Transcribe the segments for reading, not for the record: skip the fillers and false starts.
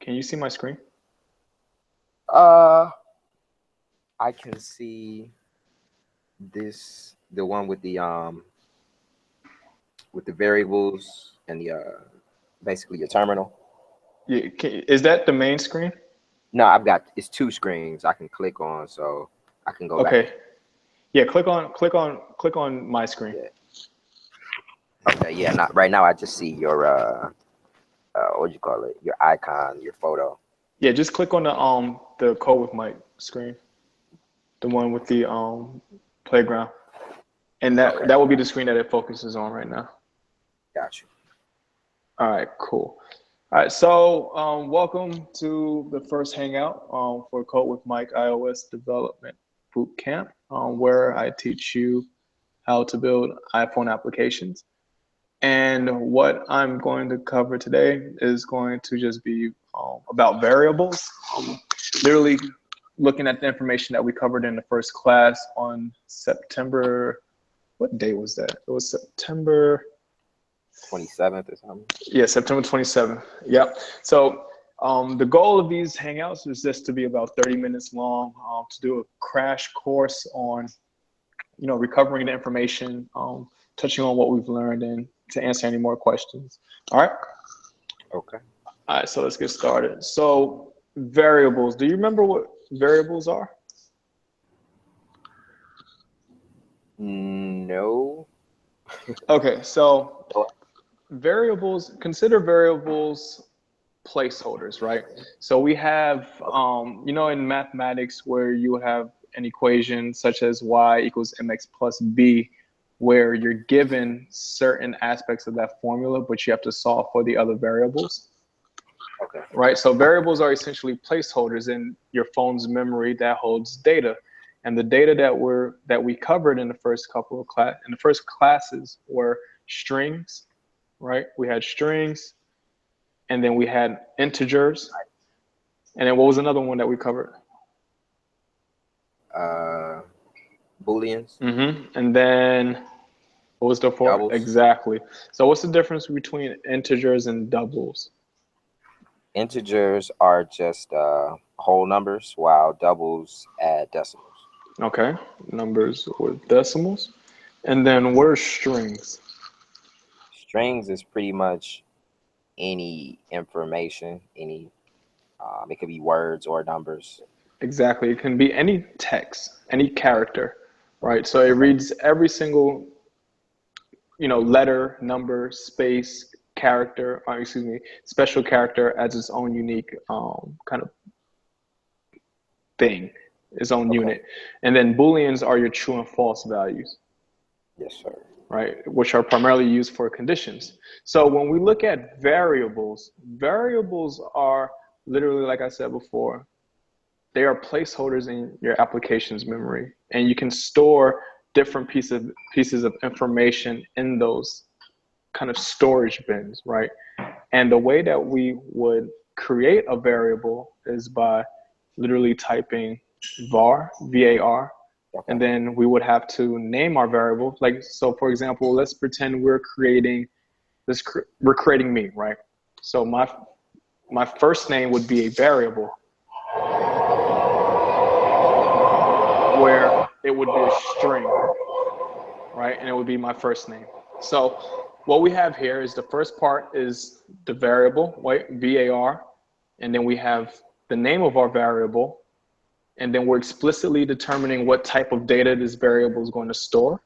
Can you see my screen? I can see the one with the variables and the basically your terminal. Yeah. Is that the main screen? No, it's two screens I can click on, so I can go back. Okay. Yeah. Click on my screen. Yeah. Okay. Yeah. Not right now. I just see your what do you call it? Your icon, your photo. Yeah. Just click on the code with Mike screen, the one with the playground, and Okay. that will be the screen that it focuses on right now. Got you. All right. Cool. All right. So welcome to the first hangout for Code with Mike iOS Development Bootcamp, where I teach you how to build iPhone applications. And what I'm going to cover today is going to just be about variables, literally looking at the information that we covered in the first class on September, what day was that? It was September 27th or something. Yeah, September 27th. Yep. So the goal of these hangouts is just to be about 30 minutes long, to do a crash course on, recovering the information, touching on what we've learned, and to answer any more questions. All right. Okay. All right. So let's get started. So variables. Do you remember what variables are? No. Okay. So consider variables placeholders, right? So we have, in mathematics where you have an equation such as y equals mx plus b, where you're given certain aspects of that formula, but you have to solve for the other variables. Okay. Right? So variables are essentially placeholders in your phone's memory that holds data. And the data that we covered in the first classes were strings, right? We had strings, and then we had integers, and then what was another one that we covered? Booleans. And then what was the fourth? Doubles. Exactly. So what's the difference between integers and doubles? Integers are just whole numbers, while doubles add decimals. Okay, numbers with decimals. And then what are strings? Strings is pretty much any information, any it could be words or numbers. Exactly. It can be any text, any character, right? So it reads every single, letter, number, space, character, or excuse me, special character as its own unique kind of thing, its own unit. And then Booleans are your true and false values. Yes, sir. Right, which are primarily used for conditions. So when we look at variables are literally, like I said before, they are placeholders in your application's memory, and you can store different pieces of information in those kind of storage bins, right? And the way that we would create a variable is by literally typing var, var, and then we would have to name our variable. Like, so for example, let's pretend we're creating me, right? So my first name would be a variable where it would be a string, right? And it would be my first name. So what we have here is the first part is the variable, right? var, and then we have the name of our variable, and then we're explicitly determining what type of data this variable is going to store.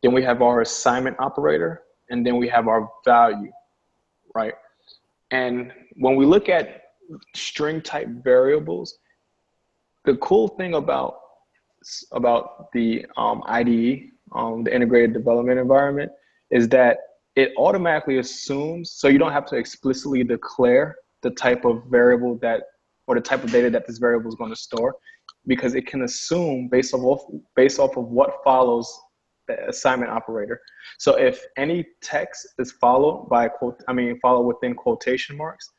Then we have our assignment operator, and then we have our value, right? And when we look at string type variables, the cool thing about the IDE, the integrated development environment, is that it automatically assumes, so you don't have to explicitly declare the type of variable or the type of data that this variable is going to store, because it can assume based off of what follows the assignment operator. So if any text is followed within quotation marks,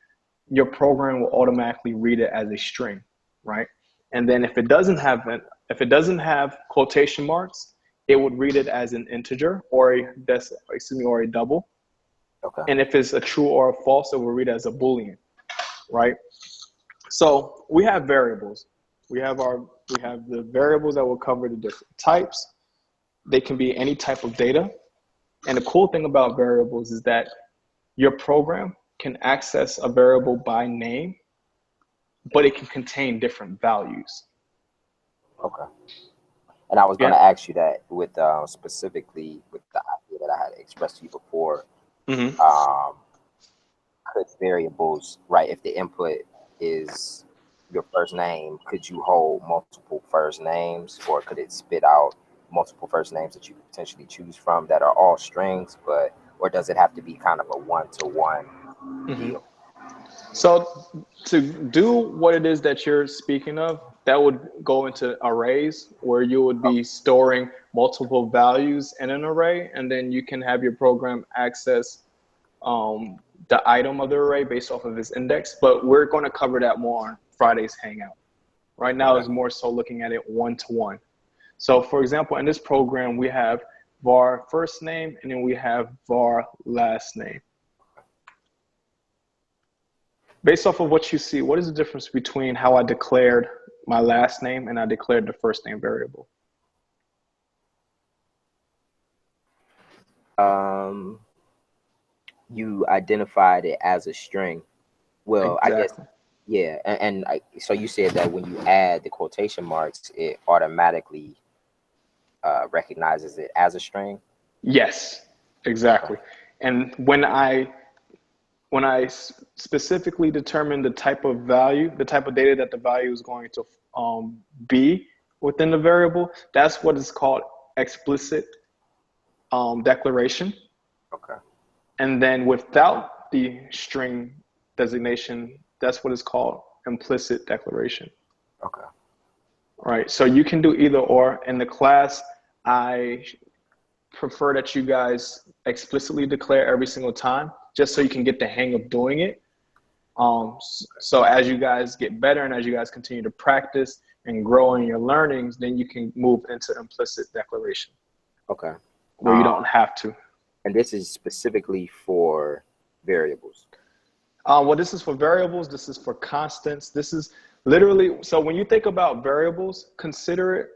your program will automatically read it as a string, right? And then if it doesn't have quotation marks, it would read it as an integer or a double. Okay. And if it's a true or a false, it will read it as a Boolean. right? So we have variables. We have the variables that will cover the different types. They can be any type of data. And the cool thing about variables is that your program can access a variable by name, but it can contain different values. Okay. And I was going to ask you that with specifically with the idea that I had expressed to you before. Could variables, right? If the input is your first name, could you hold multiple first names, or could it spit out multiple first names that you could potentially choose from that are all strings, or does it have to be kind of a one-to-one deal? So to do what it is that you're speaking of, that would go into arrays where you would be storing multiple values in an array, and then you can have your program access the item of the array based off of its index. But we're going to cover that more on Friday's Hangout. Right now is more so looking at it one-to-one. So for example, in this program, we have var first name, and then we have var last name. Based off of what you see, what is the difference between how I declared my last name and I declared the first name variable? You identified it as a string. Well, Exactly. I guess, yeah. So you said that when you add the quotation marks, it automatically recognizes it as a string? Yes, exactly. And when I specifically determine the type of value, the type of data that the value is going to be within the variable, that's what is called explicit declaration. Okay. And then without the string designation, that's what is called implicit declaration. Okay. Right. So you can do either or. In the class, I prefer that you guys explicitly declare every single time, just so you can get the hang of doing it. So as you guys get better and as you guys continue to practice and grow in your learnings, then you can move into implicit declaration. Okay. Where you don't have to. And this is specifically for variables. Well, this is for variables. This is for constants. This is literally, so when you think about variables, consider it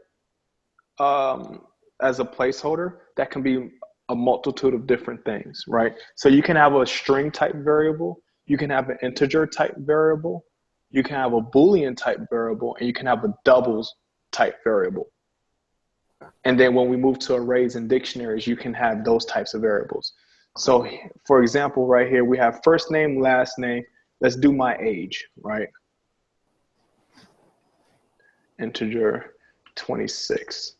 as a placeholder that can be a multitude of different things, right? So you can have a string type variable, you can have an integer type variable, you can have a Boolean type variable, and you can have a doubles type variable. And then when we move to arrays and dictionaries, you can have those types of variables. So for example, right here, we have first name, last name. Let's do my age, right? Integer 26.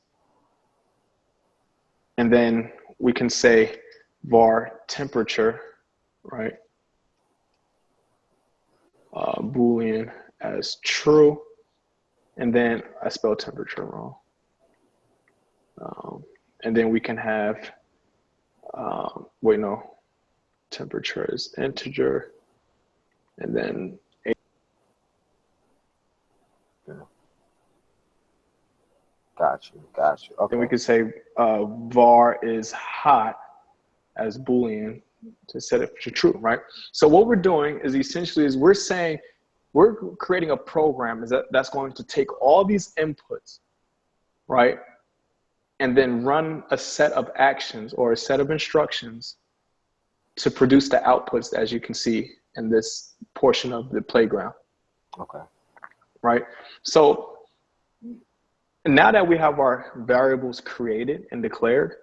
And then we can say var temperature, right? Boolean as true. And then I spelled temperature wrong. And then we can have, temperature is integer, and then Got you. Okay. Then we could say var is hot as Boolean to set it to true, right? So what we're doing is essentially we're saying we're creating a program that's going to take all these inputs, right? And then run a set of actions or a set of instructions to produce the outputs, as you can see in this portion of the playground. Okay. Right? So now that we have our variables created and declared,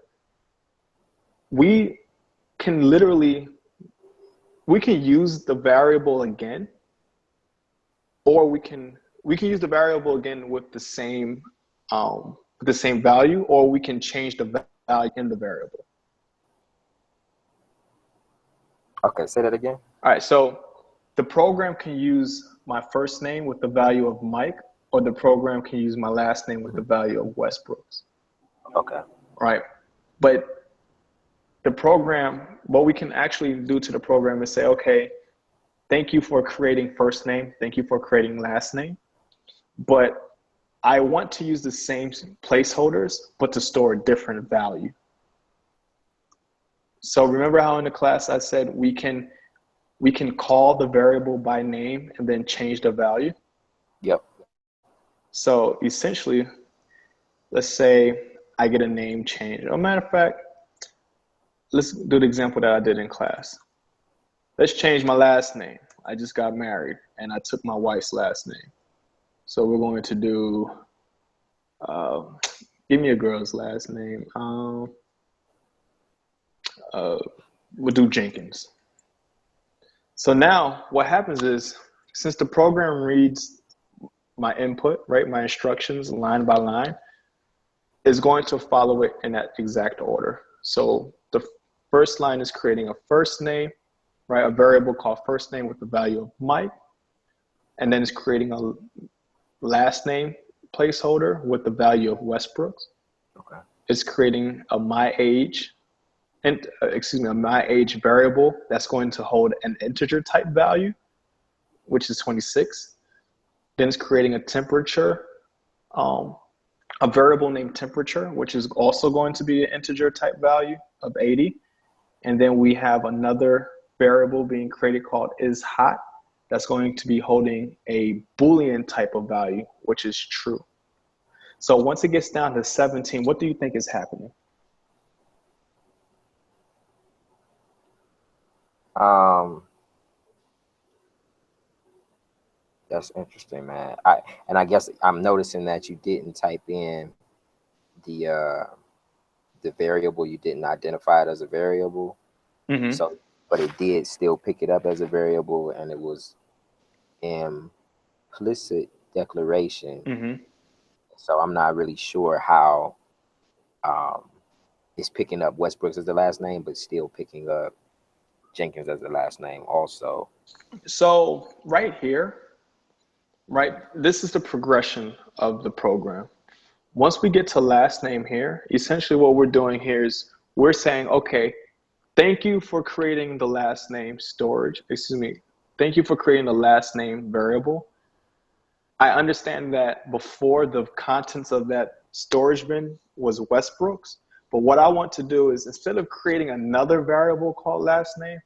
we can use the variable again, or we can use the variable again with the same value, or we can change the value in the variable. Okay, say that again. All right, so the program can use my first name with the value of Mike, or the program can use my last name with the value of Westbrooks. Okay. Right, but the program, what we can actually do to the program is say, okay, thank you for creating first name, thank you for creating last name, but I want to use the same placeholders, but to store a different value. So remember how in the class I said we can we can call the variable by name and then change the value. Yep. So essentially, let's say I get a name change. As a matter of fact, let's do the example that I did in class. Let's change my last name. I just got married and I took my wife's last name. So we're going to do, give me a girl's last name. We'll do Jenkins. So now what happens is, since the program reads my input, right, my instructions line by line, is going to follow it in that exact order. So the first line is creating a first name, right, a variable called first name with the value of Mike, and then it's creating a last name placeholder with the value of Westbrooks. Okay. It's creating a my age, and a my age variable that's going to hold an integer type value, which is 26. Then it's creating a temperature, a variable named temperature, which is also going to be an integer type value of 80. And then we have another variable being created called is hot. That's going to be holding a Boolean type of value, which is true. So once it gets down to 17, what do you think is happening? That's interesting, man. I guess I'm noticing that you didn't type in the variable. You didn't identify it as a variable. Mm-hmm. So, but it did still pick it up as a variable, and it was implicit declaration. Mm-hmm. So I'm not really sure how it's picking up Westbrooks as the last name, but still picking up Jenkins as the last name also. So right here, right, this is the progression of the program. Once we get to last name here, essentially what we're doing here is we're saying, okay, thank you for creating the last name storage, thank you for creating the last name variable. I understand that before the contents of that storage bin was Westbrooks, but what I want to do is, instead of creating another variable called last name,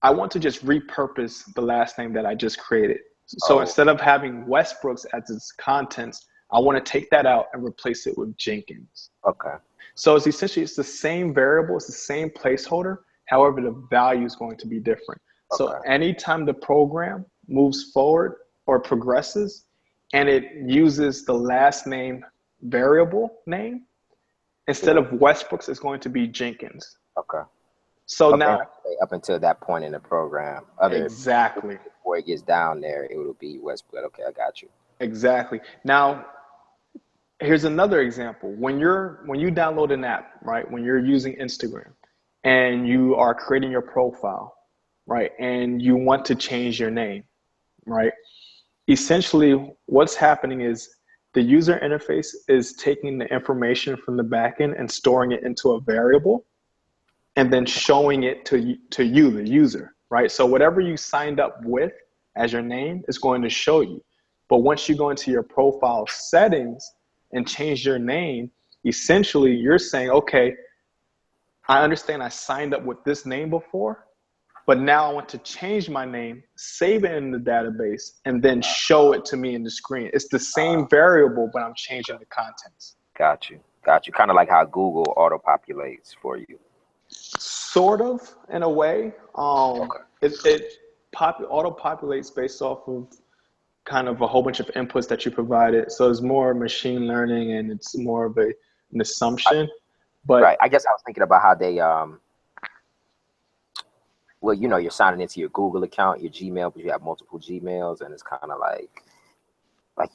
I want to just repurpose the last name that I just created. So instead of having Westbrooks as its contents, I want to take that out and replace it with Jenkins. Okay. So it's essentially, it's the same variable, it's the same placeholder. However, the value is going to be different. Okay. So anytime the program moves forward or progresses and it uses the last name variable name, instead of Westbrooks, it's going to be Jenkins. Okay. So now, up until that point in the program, exactly, before it gets down there, it will be Westbrook. Okay, I got you. Exactly. Now, here's another example. When you download an app, right? When you're using Instagram and you are creating your profile, right? And you want to change your name, right? Essentially, what's happening is the user interface is taking the information from the backend and storing it into a variable, and then showing it to you, the user, right? So whatever you signed up with as your name is going to show you. But once you go into your profile settings and change your name, essentially you're saying, okay, I understand I signed up with this name before, but now I want to change my name, save it in the database, and then show it to me in the screen. It's the same variable, but I'm changing the contents. Got you. Kind of like how Google auto-populates for you. Sort of, in a way. It auto-populates based off of kind of a whole bunch of inputs that you provided. So it's more machine learning and it's more of an assumption. But right. I guess I was thinking about how they, well, you know, you're signing into your Google account, your Gmail, but you have multiple Gmails, and it's kind of like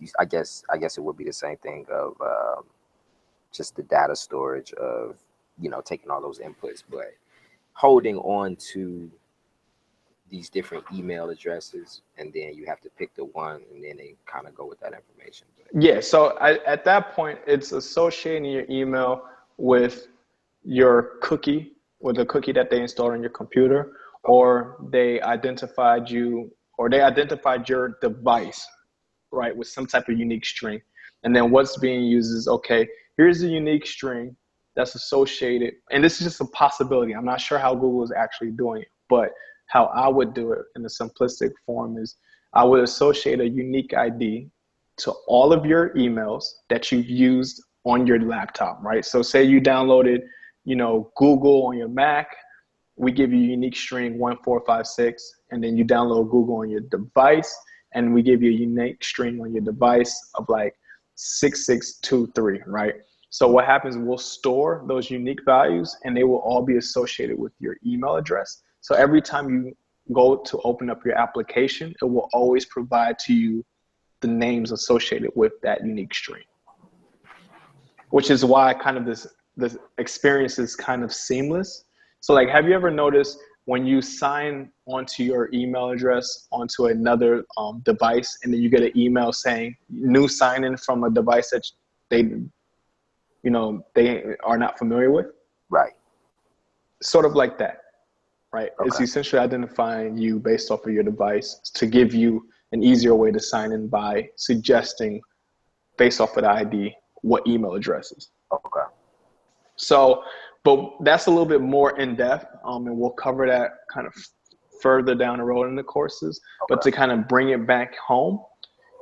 you, I guess it would be the same thing of just the data storage of, you know, taking all those inputs, but holding on to these different email addresses, and then you have to pick the one, and then they kind of go with that information. Yeah, so at that point, it's associating your email with your cookie, with the cookie that they installed on your computer, or they identified you, or they identified your device, right, with some type of unique string. And then what's being used is, okay, here's a unique string that's associated, and this is just a possibility. I'm not sure how Google is actually doing it, but how I would do it in a simplistic form is I would associate a unique ID to all of your emails that you've used on your laptop, right? So say you downloaded, Google on your Mac, we give you a unique string 1456, and then you download Google on your device, and we give you a unique string on your device of like 6623, right? So what happens, we'll store those unique values and they will all be associated with your email address. So every time you go to open up your application, it will always provide to you the names associated with that unique string, which is why kind of this experience is kind of seamless. So like, have you ever noticed when you sign onto your email address onto another device, and then you get an email saying new sign in from a device that they are not familiar with? Right. Sort of like that, right? Okay. It's essentially identifying you based off of your device to give you an easier way to sign in by suggesting based off of the ID what email addresses. Okay. So, but that's a little bit more in depth, and we'll cover that kind of further down the road in the courses. Okay. But to kind of bring it back home,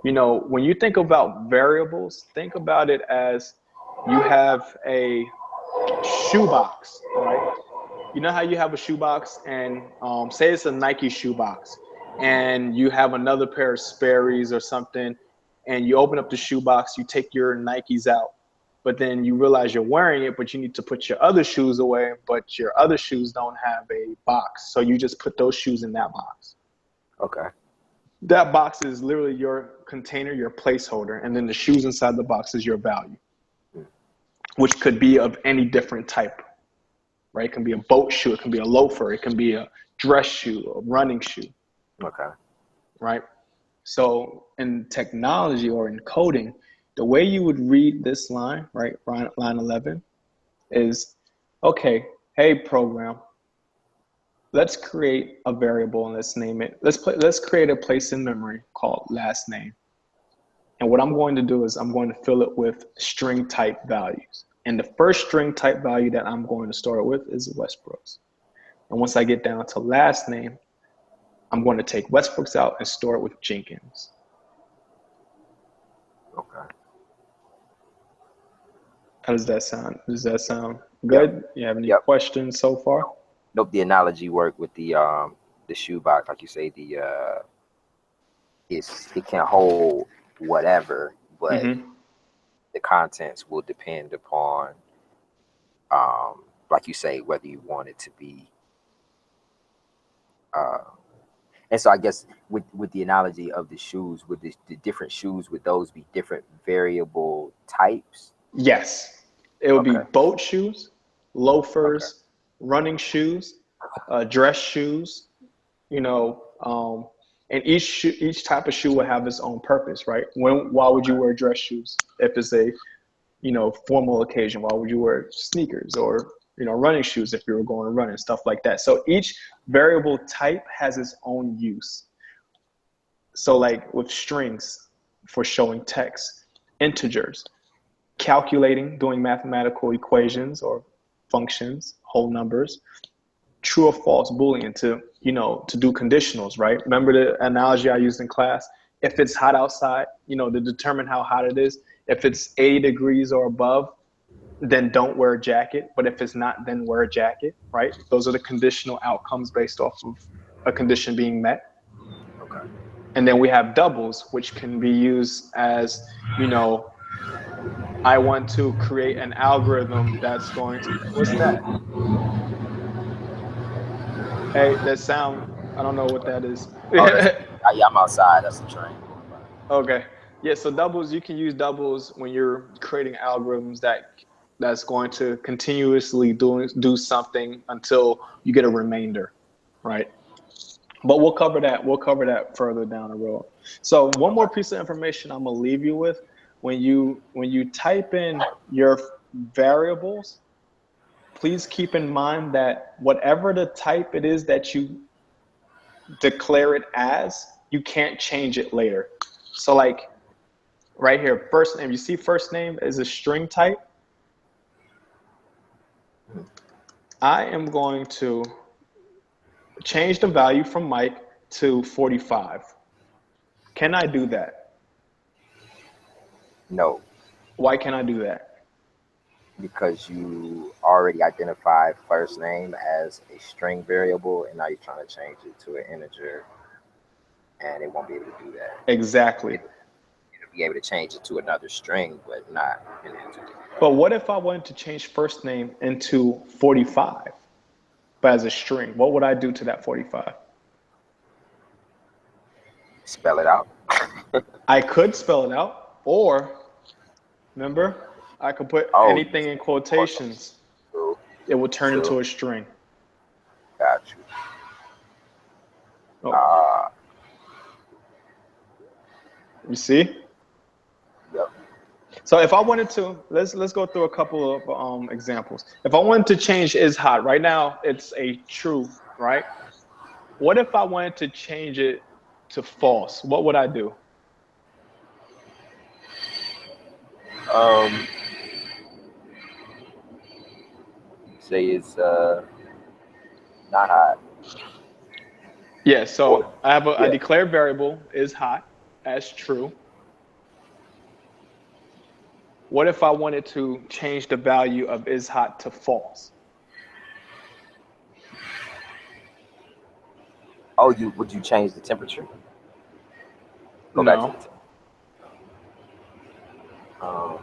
when you think about variables, think about it as you have a shoebox, right? You know how you have a shoebox, and say it's a Nike shoebox, and you have another pair of Sperry's or something, and you open up the shoebox, you take your Nikes out, but then you realize you're wearing it, but you need to put your other shoes away, but your other shoes don't have a box. So you just put those shoes in that box. Okay. That box is literally your container, your placeholder, and then the shoes inside the box is your value, which could be of any different type, right? It can be a boat shoe, it can be a loafer, it can be a dress shoe, a running shoe. Okay. Right? So in technology or in coding, the way you would read this line, right, line 11, is, okay, hey program, let's create a variable and let's name it. Let's create a place in memory called last name. And what I'm going to do is I'm going to fill it with string type values. And the first string type value that I'm going to store it with is Westbrook's. And once I get down to last name, I'm going to take Westbrook's out and store it with Jenkins. Okay. How does that sound? Does that sound good? Yep. You have any questions so far? Nope. The analogy worked with the shoebox, like you say, it can hold whatever, but the contents will depend upon, like you say, whether you want it to be. And so I guess with the analogy of the shoes, would the different shoes, would those be different variable types? Yes. It would be boat shoes, loafers, running shoes, dress shoes, and each type of shoe will have its own purpose, right? Why would you wear dress shoes? If it's a, formal occasion, why would you wear sneakers or, running shoes if you were going to run and stuff like that? So each variable type has its own use. So like with strings for showing text, integers, calculating, doing mathematical equations or functions, whole numbers, true or false Boolean to do conditionals, right? Remember the analogy I used in class? If it's hot outside, to determine how hot it is, if it's 80 degrees or above, then don't wear a jacket. But if it's not, then wear a jacket, right? Those are the conditional outcomes based off of a condition being met. Okay. And then we have doubles, which can be used as, I want to create an algorithm that's going to, what's that? Hey, that sound, I don't know what that is. Yeah, I'm outside. That's the train. Okay. Yeah, so doubles, you can use doubles when you're creating algorithms that's going to continuously do something until you get a remainder, right? But we'll cover that further down the road. So one more piece of information I'm gonna leave you with. When you type in your variables, please keep in mind that whatever the type it is that you declare it as, you can't change it later. So like right here, first name, you see first name is a string type. I am going to change the value from Mike to 45. Can I do that? No, Why can't I do that? because you already identified first name as a string variable, and now you're trying to change it to an integer, and it won't be able to do that. Exactly. It'll be able to change it to another string, but not an integer. But what if I wanted to change first name into 45, but as a string? What would I do to that 45? Spell it out. I could spell it out, or remember, I could put Oh, anything in quotations. true, It will turn true. into a string. Got you. Oh, you see? Yep. So if I wanted to, let's go through a couple of examples. If I wanted to change is hot, right now it's a true, right? What if I wanted to change it to false? What would I do? Say it's not hot. Yeah, so I have a Yeah. declared variable is hot as true. What if I wanted to change the value of is hot to false? Oh, would you change the temperature? Go back to No. the um,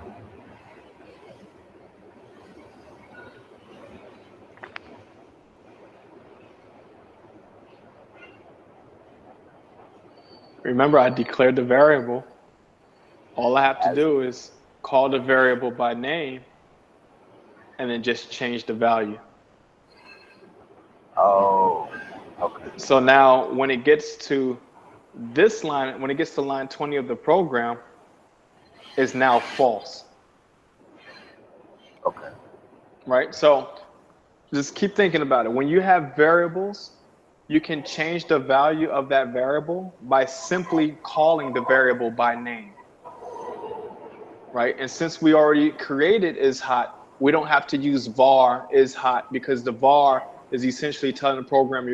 Remember, I declared the variable. All I have to as do is call the variable by name and then just change the value. oh, okay. So now when it gets to this line, when it gets to line 20 of the program, is now false, Okay. right? So just keep thinking about it. When you have variables, you can change the value of that variable by simply calling the variable by name, right? And since we already created is hot, we don't have to use var is hot, because the var is essentially telling the program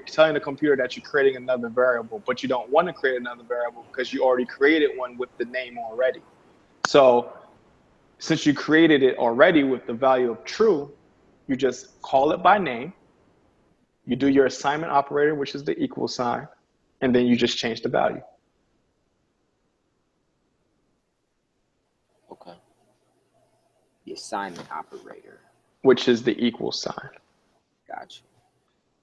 telling the computer that you're creating another variable, but you don't want to create another variable because you already created one with the name already. So since you created it already with the value of true, you just call it by name. You do your assignment operator, which is the equal sign, and then you just change the value. Okay. The assignment operator. Which is the equal sign. Gotcha.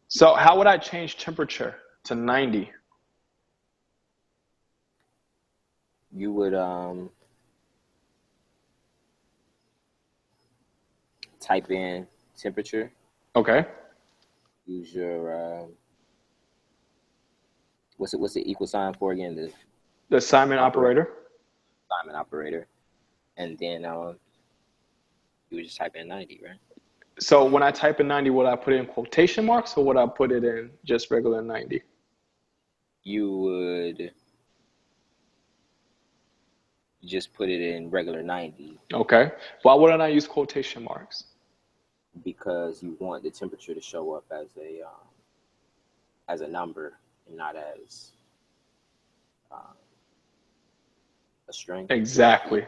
So how would I change temperature to 90? You would type in temperature. Okay. Use your what's the equal sign for again? The assignment operator. Assignment operator, and then you would just type in 90, right? So when I type in 90, would I put it in quotation marks or would I put it in just regular 90? You would just put it in regular 90. Okay. Why wouldn't I use quotation marks? Because you want the temperature to show up as a number and not as a string. Exactly.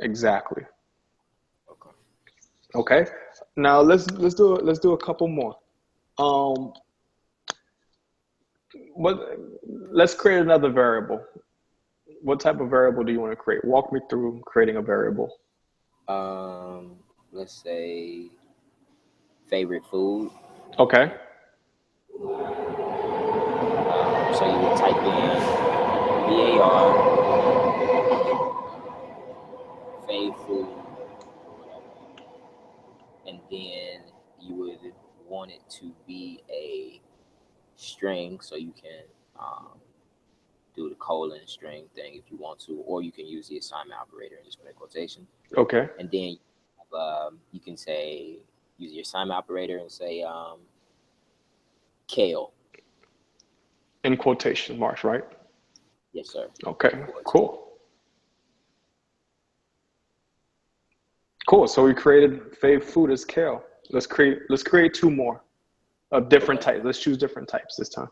Exactly. Okay. Okay. Now let's do a couple more. Let's create another variable. What type of variable do you want to create? Walk me through creating a variable. Let's say favorite food. Okay. So you would type in VAR, fave food, and then you would want it to be a string, so you can do the colon string thing if you want to, or you can use the assignment operator and just put a quotation. Okay. And then you can say, use your assignment operator and say kale. In quotation marks, right? Yes, sir. Okay, cool. Cool, so we created fave food as kale. Let's create two more. Of different types. Let's choose different types this time.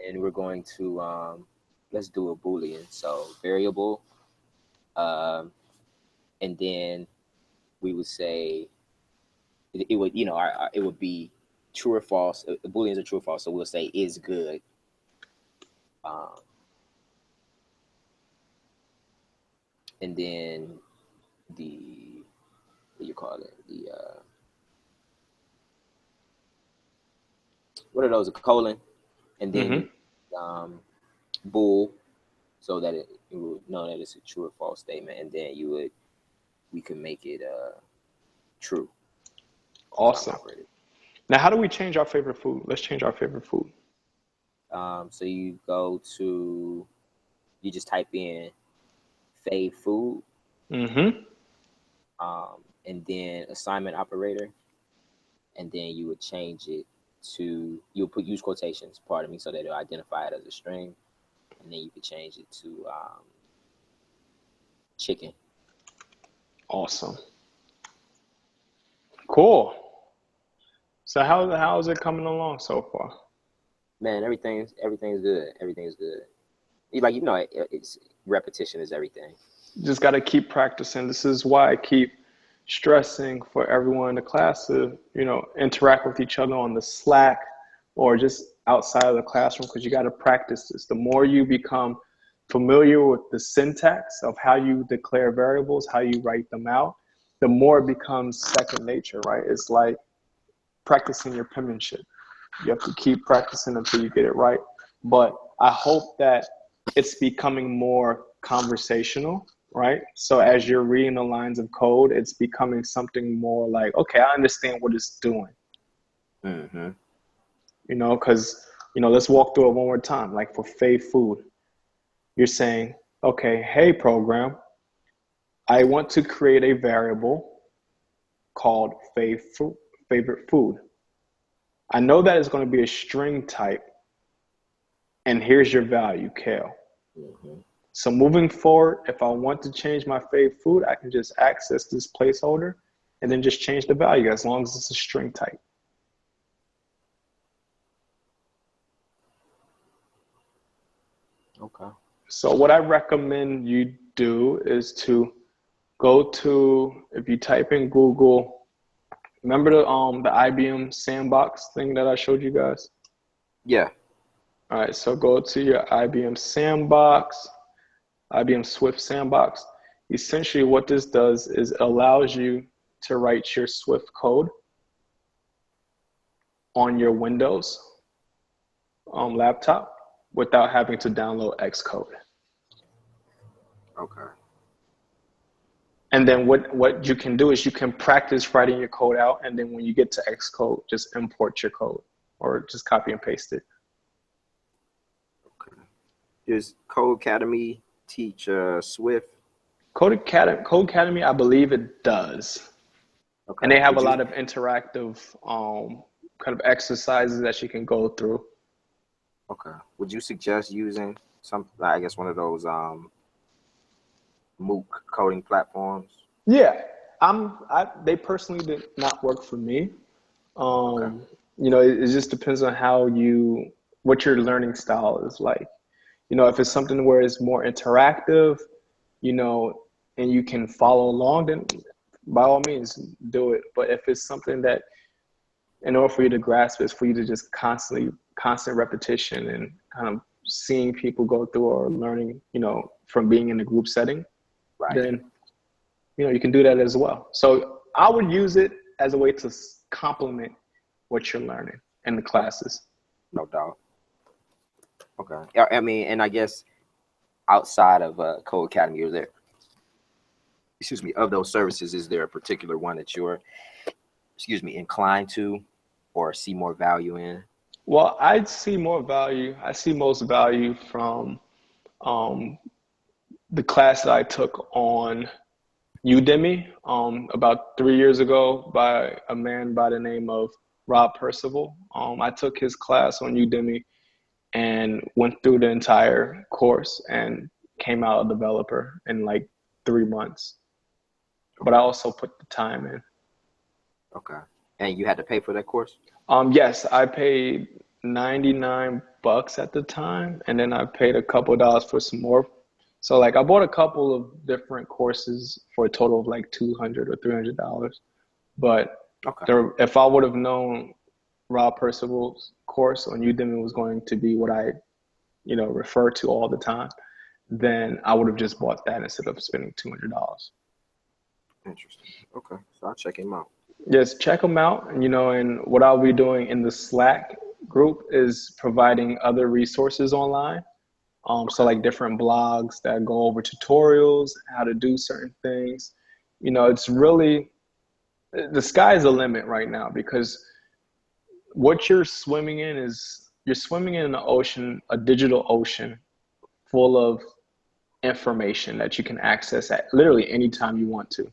And we're going to let's do a Boolean. So variable, and then we would say it would, you know, it would be true or false. Booleans are true or false. So we'll say is good. And then the, what do you call it? The what are those? A colon, and then bool, so that it would know that it's a true or false statement, and then we can make it true. Awesome. Now, how do we change our favorite food? Let's change our favorite food. So you go to, you just type in fave food, and then assignment operator, and then you would change it to, you'll use quotations, pardon me, so that it'll identify it as a string, and then you could change it to chicken. Awesome. Cool. So how is it coming along so far? Man, everything's good. Everything's good. Like, you know, it's repetition is everything. Just got to keep practicing. This is why I keep stressing for everyone in the class to, you know, interact with each other on the Slack or just outside of the classroom, because you got to practice this. The more you become familiar with the syntax of how you declare variables, how you write them out, the more it becomes second nature, right? It's like practicing your penmanship. You have to keep practicing until you get it right. But I hope that it's becoming more conversational, right? So as you're reading the lines of code, it's becoming something more like, okay, I understand what it's doing. You know, because, you know, let's walk through it one more time. Like for fave food, you're saying, okay, hey, program, I want to create a variable called favorite food. I know that it's going to be a string type, and here's your value, kale. So moving forward, if I want to change my fave food, I can just access this placeholder and then just change the value as long as it's a string type. Okay. So what I recommend you do is to go to, if you type in Google, remember the IBM sandbox thing that I showed you guys? Yeah. All right, so go to your IBM sandbox, IBM Swift sandbox. Essentially what this does is allows you to write your Swift code on your Windows laptop without having to download Xcode. Okay. And then what you can do is you can practice writing your code out, and then when you get to Xcode, just import your code or just copy and paste it. Okay. Does Code Academy teach Swift? Code Academy, I believe it does. Okay. And they have a lot of interactive kind of exercises that you can go through. Okay. Would you suggest using some, I guess, one of those MOOC coding platforms? Yeah, they personally did not work for me. Okay. You know, it just depends on what your learning style is like. You know, if it's something where it's more interactive, you know, and you can follow along, then by all means do it. But if it's something that, in order for you to grasp it, it's for you to just constant repetition and kind of seeing people go through or learning, you know, from being in a group setting, right, then, you know, you can do that as well. So I would use it as a way to complement what you're learning in the classes. No doubt. Okay. I mean, and I guess outside of Code Academy, is there, of those services, is there a particular one that you're, inclined to or see more value in? Well, I see most value from the class that I took on Udemy about 3 years ago by a man by the name of Rob Percival. I took his class on Udemy and went through the entire course and came out a developer in like 3 months. But I also put the time in. Okay. And you had to pay for that course? Yes, I paid $99 at the time, and then I paid a couple dollars for some more. So like I bought a couple of different courses for a total of like $200 or $300. But if I would have known Rob Percival's course on Udemy was going to be what I, refer to all the time, then I would have just bought that instead of spending $200. Interesting. Okay, so I'll check him out. Yes, check them out. And what I'll be doing in the Slack group is providing other resources online. So like different blogs that go over tutorials, how to do certain things. It's really, the sky's the limit right now, because what you're swimming in an ocean, a digital ocean full of information that you can access at literally any time you want to.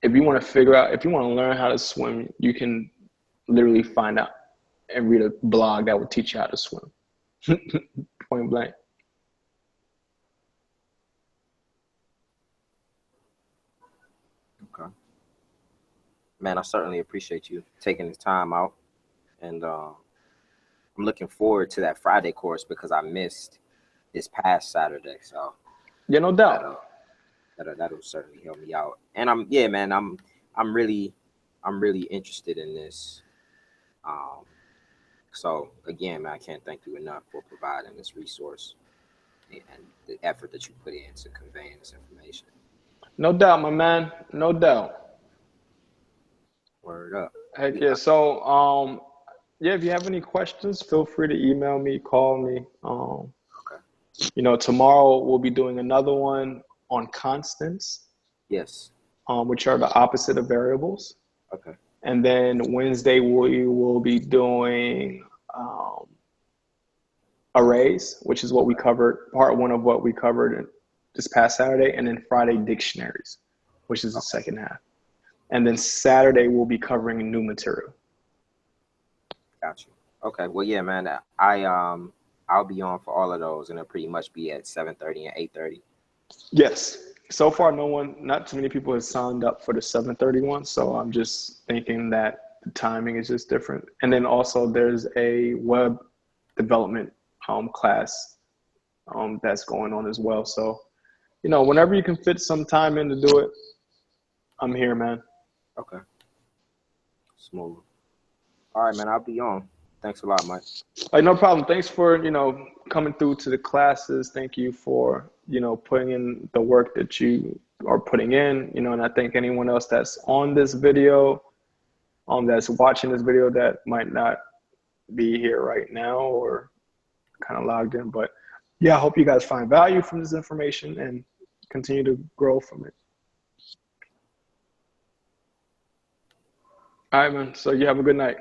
If you want to learn how to swim, you can literally find out and read a blog that will teach you how to swim. Point blank. Okay. Man, I certainly appreciate you taking the time out. And I'm looking forward to that Friday course because I missed this past Saturday. So yeah, no doubt. That'll certainly help me out. And I'm really interested in this. So again, man, I can't thank you enough for providing this resource and the effort that you put into conveying this information. No doubt, my man. No doubt. Word up. Heck yeah. So if you have any questions, feel free to email me, call me. Okay. Tomorrow we'll be doing another one on constants. Yes. Which are the opposite of variables. Okay. And then Wednesday we will be doing arrays, which is what we covered, part one of what we covered this past Saturday, and then Friday dictionaries, which is the second half. And then Saturday we'll be covering new material. Gotcha. Okay. Well, yeah, man. I'll be on for all of those, and it'll pretty much be at 7:30 and 8:30. Yes. So far, not too many people have signed up for the 7:30 one. So I'm just thinking that the timing is just different. And then also there's a web development class that's going on as well. So, whenever you can fit some time in to do it, I'm here, man. Okay. Smooth. All right, man. I'll be on. Thanks a lot, Mike. No problem. Thanks for, coming through to the classes. Thank you for, putting in the work that you are putting in, and I thank anyone else that's on this video, that's watching this video that might not be here right now or kind of logged in. But yeah, I hope you guys find value from this information and continue to grow from it. All right, man. So you have a good night.